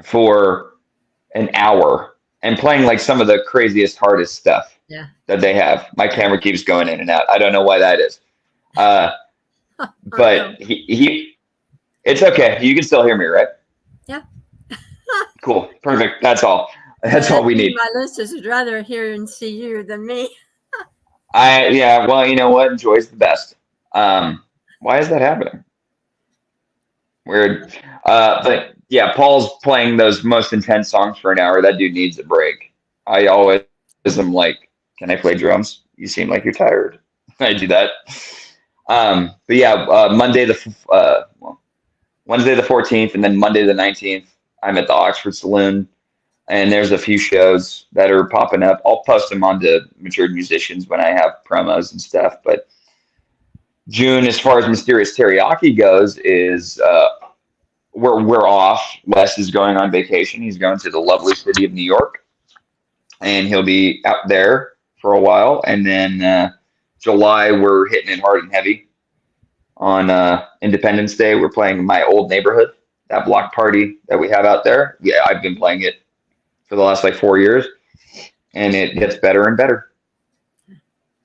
for an hour and playing like some of the craziest, hardest stuff Yeah. that they have. My camera keeps going in and out. I don't know why that is. Oh, no. But it's okay. You can still hear me, right? Yeah. Cool. Perfect. That's all. That's I all we think need. my listeners would rather hear and see you than me. Yeah, well, you know what? Joy's the best. Why is that happening? Weird. But yeah, Paul's playing those most intense songs for an hour. That dude needs a break. I always am like, can I play drums? You seem like you're tired. I do that. But yeah, Wednesday the 14th, and then Monday the 19th, I'm at the Oxford Saloon, and there's a few shows that are popping up. I'll post them onto Matured Musicians when I have promos and stuff. But June, as far as Mysterious Teriyaki goes, is we're off. Wes is going on vacation. He's going to the lovely city of New York, and he'll be out there for a while. And then July, we're hitting it hard and heavy. On Independence Day, we're playing My Old Neighborhood, that block party that we have out there. Yeah, I've been playing it for the last like 4 years, and it gets better and better.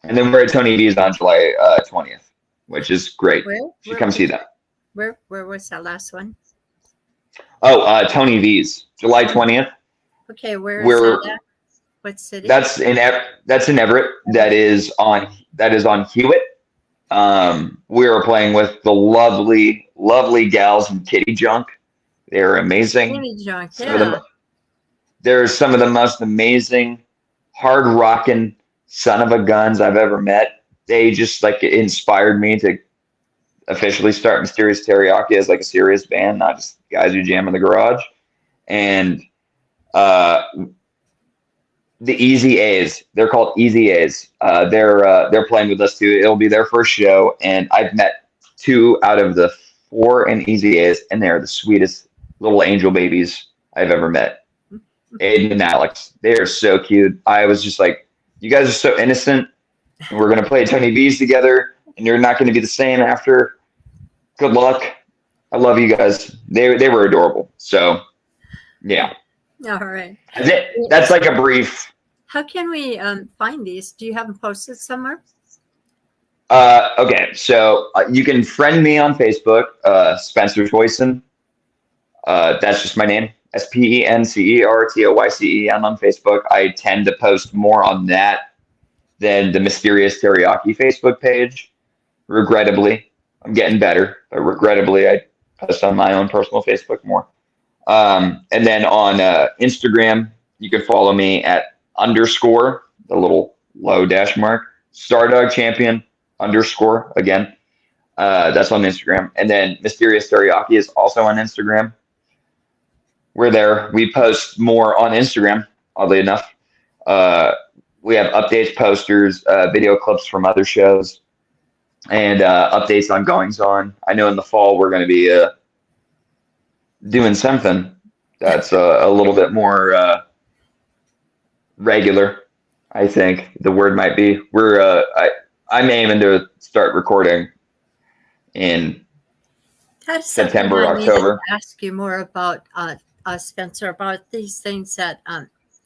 And then we're at Tony V's on July 20th, which is great. You should come see that. Where was that last one? Oh, Tony V's, July 20th. Okay, where is We're that at? What city? that's in Everett. That is on Hewitt. We are playing with the lovely, lovely gals from Kitty Junk. They're amazing. Kitty Junk, Some of them, yeah. they're some of the most amazing, hard rocking son of a guns I've ever met. They just like inspired me to officially start Mysterious Teriyaki as like a serious band, not just guys who jam in the garage. And uh, the Easy A's, they're called Easy A's. They're playing with us too. It'll be their first show, and I've met 2 out of the 4 in Easy A's, and they're the sweetest little angel babies I've ever met. Aiden and Alex, they are so cute. I was just like, you guys are so innocent, and we're gonna play Tony V's together, and you're not gonna be the same after. Good luck. I love you guys. They were adorable. So yeah. All right. That's like a brief. How can we find these? Do you have them posted somewhere? Okay, so you can friend me on Facebook, Spencer Toycen. That's just my name, SpencerToycen on Facebook. I tend to post more on that than the Mysterious Teriyaki Facebook page. Regrettably, I'm getting better, but regrettably, I post on my own personal Facebook more. And then on Instagram, you can follow me at _ the little low dash mark, Stardog Champion _ again. That's on Instagram. And then Mysterious Teriyaki is also on Instagram. We're there. We post more on Instagram, oddly enough. We have updates, posters, video clips from other shows, and updates on goings on. I know in the fall we're going to be doing something that's a little bit more regular. I think the word might be. I'm aiming to start recording in That's September, something I need to October. ask you more about, Spencer, about these things that,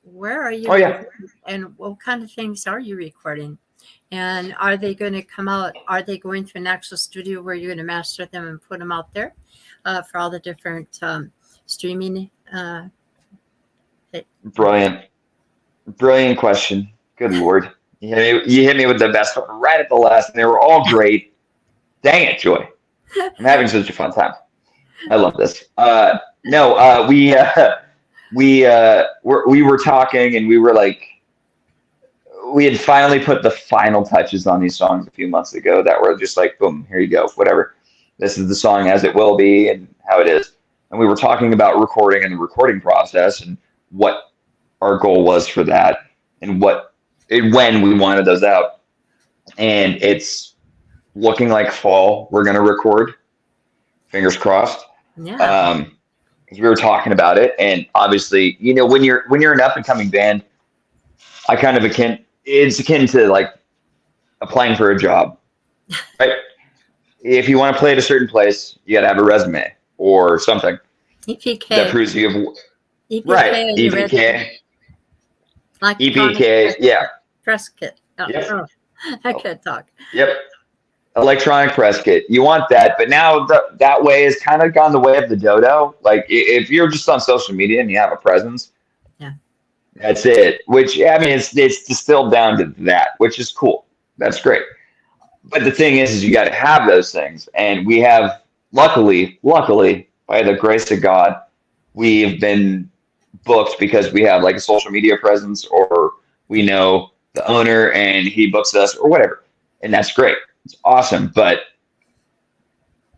where are you Oh yeah. recording and what kind of things are you recording? And are they going to come out? Are they going to an actual studio where you're going to master them and put them out there for all the different streaming? Brilliant. Brilliant question. Good Lord. You hit me with the best one right at the last, and they were all great. Dang it, Joy. I'm having such a fun time. I love this. No, we were talking, and we were like, we had finally put the final touches on these songs a few months ago that were just like, boom, here you go, whatever. This is the song as it will be and how it is. And we were talking about recording and the recording process and what our goal was for that and when we wanted those out. And it's looking like fall. We're going to record. Fingers crossed. Yeah. We were talking about it, and obviously, when you're an up and coming band, it's akin to like applying for a job, right? If you want to play at a certain place, you got to have a resume or something EPK. that proves you have EPK. right. EPK. Like EPK. Yeah. Press kit. Oh, Yep. oh, I can't talk. Yep. Electronic press kit. You want that, but now that way has kind of gone the way of the dodo. Like if you're just on social media and you have a presence, yeah, that's it. Which I mean, it's distilled down to that, which is cool. That's great. But the thing is you got to have those things, and we have luckily, by the grace of God, we've been booked because we have like a social media presence, or we know the owner and he books us, or whatever, and that's great. It's awesome, but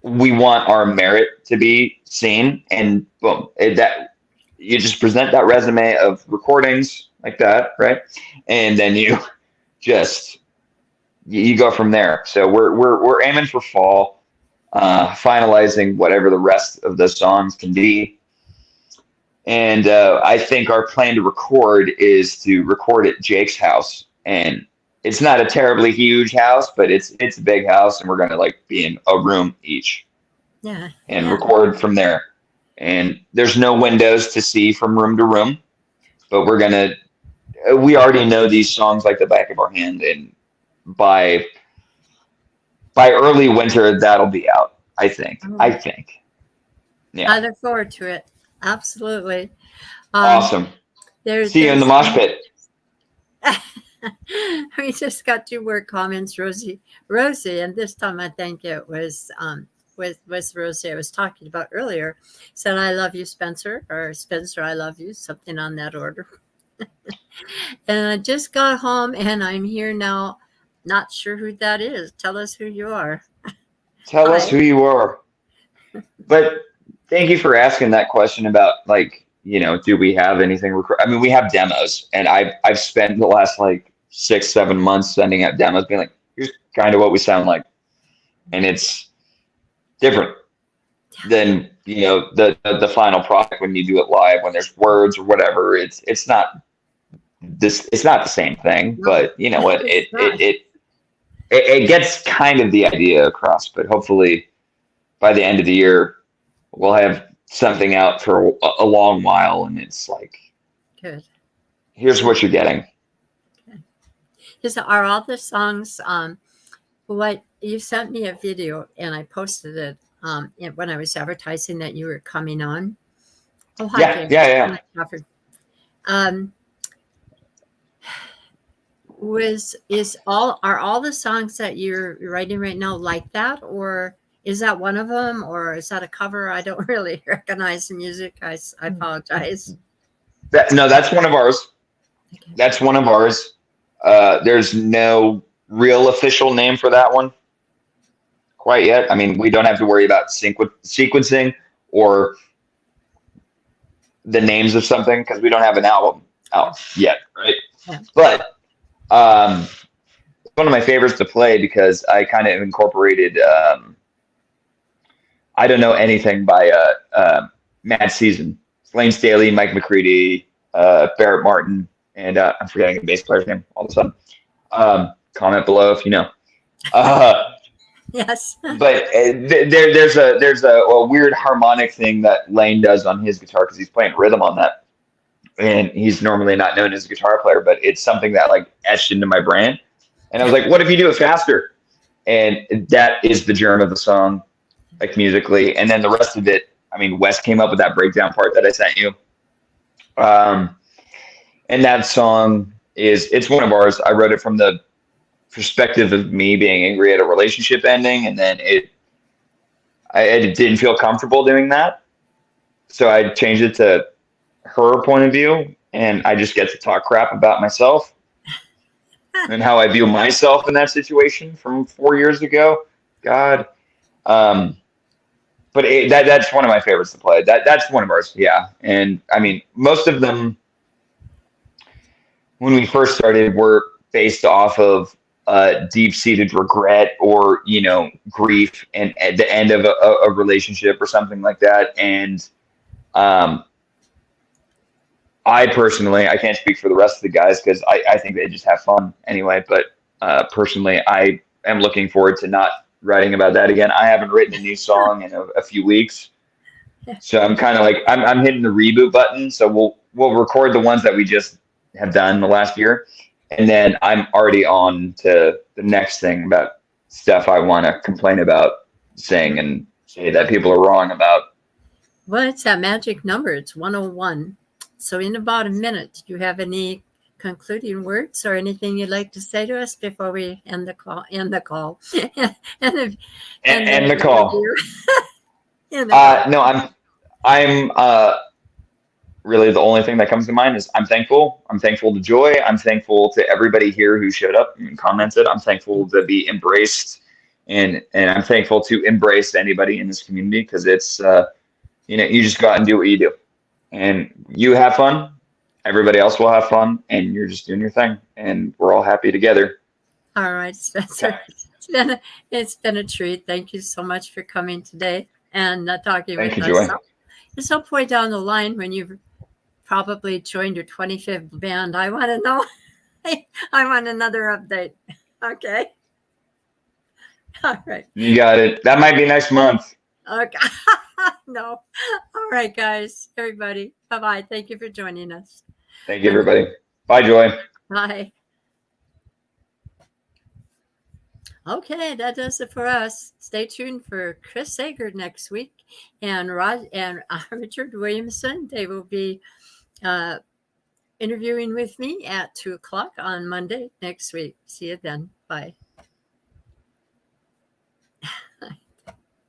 we want our merit to be seen, and boom, that you just present that resume of recordings like that, right? And then you go from there. So we're aiming for fall, finalizing whatever the rest of the songs can be, and I think our plan to record is to record at Jake's house, and it's not a terribly huge house, but it's a big house, and we're gonna like be in a room each. Yeah. And record from there. And there's no windows to see from room to room, but we already know these songs like the back of our hand, and by early winter that'll be out, I think. Yeah. I look forward to it. Absolutely. Awesome. See you in the mosh pit. We just got 2 more comments, Rosie, and this time I think it was with Rosie I was talking about earlier, said, "I love you, Spencer," or "Spencer, I love you," something on that order. And I just got home, and I'm here now. Not sure who that is. Tell us who you are. Tell us who you are. But thank you for asking that question about like, do we have anything? I mean, we have demos, and I've spent the last like 6-7 months sending out demos, being like, here's kind of what we sound like, and it's different than the final product when you do it live, when there's words or whatever. It's not the same thing, but you know what, it gets kind of the idea across. But hopefully by the end of the year we'll have something out for a long while, and it's like, good, here's what you're getting. Are all the songs what you sent me a video, and I posted it when I was advertising that you were coming on. Oh, hi, yeah. Are all the songs that you're writing right now like that, or is that one of them, or is that a cover? I don't really recognize the music. I apologize. No, that's one of ours. Okay. That's one of ours. There's no real official name for that one quite yet. I mean, we don't have to worry about sequencing or the names of something because we don't have an album out yet, right? Yeah. But it's one of my favorites to play because I kind of incorporated I Don't Know Anything by Mad Season. Lane Staley, Mike McCready, Barrett Martin, and I'm forgetting the bass player's name all of a sudden. Comment below if you know. Yes. But there's a weird harmonic thing that Lane does on his guitar because he's playing rhythm on that, and he's normally not known as a guitar player, but it's something that like etched into my brain, And I was like, what if you do it faster? And that is the germ of the song, like musically. And then the rest of it, I mean, Wes came up with that breakdown part that I sent you. And that song it's one of ours. I wrote it from the perspective of me being angry at a relationship ending, and then I didn't feel comfortable doing that. So I changed it to her point of view, and I just get to talk crap about myself and how I view myself in that situation from 4 years ago. God. But that's one of my favorites to play. That's one of ours, yeah. And I mean, most of them when we first started were based off of deep-seated regret or grief and at the end of a relationship or something like that. And um, I personally, I can't speak for the rest of the guys because I think they just have fun anyway. But personally, I am looking forward to not writing about that again. I haven't written a new song in a few weeks. So I'm kind of like I'm hitting the reboot button. So we'll record the ones that we just have done the last year, and then I'm already on to the next thing about stuff I want to complain about, saying and say that people are wrong about. Well, it's that magic number. It's 101. So in about a minute, do you have any concluding words or anything you'd like to say to us before we end the call? End the call. And the call. No, I'm really the only thing that comes to mind is I'm thankful. I'm thankful to Joy. I'm thankful to everybody here who showed up and commented. I'm thankful to be embraced, and I'm thankful to embrace anybody in this community because it's you just go out and do what you do, and you have fun. Everybody else will have fun, and you're just doing your thing, and we're all happy together. All right, Spencer. It's been a treat. Thank you so much for coming today and talking Thank with you, us. Joy. At some point down the line, when you've probably joined your 25th band, I want to know. I want another update. Okay. All right. You got it. That might be next month. Okay. No. All right, guys. Everybody. Bye-bye. Thank you for joining us. Thank you, everybody. Bye, Joy. Bye. Okay, that does it for us. Stay tuned for Chris Sager next week and Richard Williamson. They will be interviewing with me at 2:00 on Monday next week. See you then. Bye.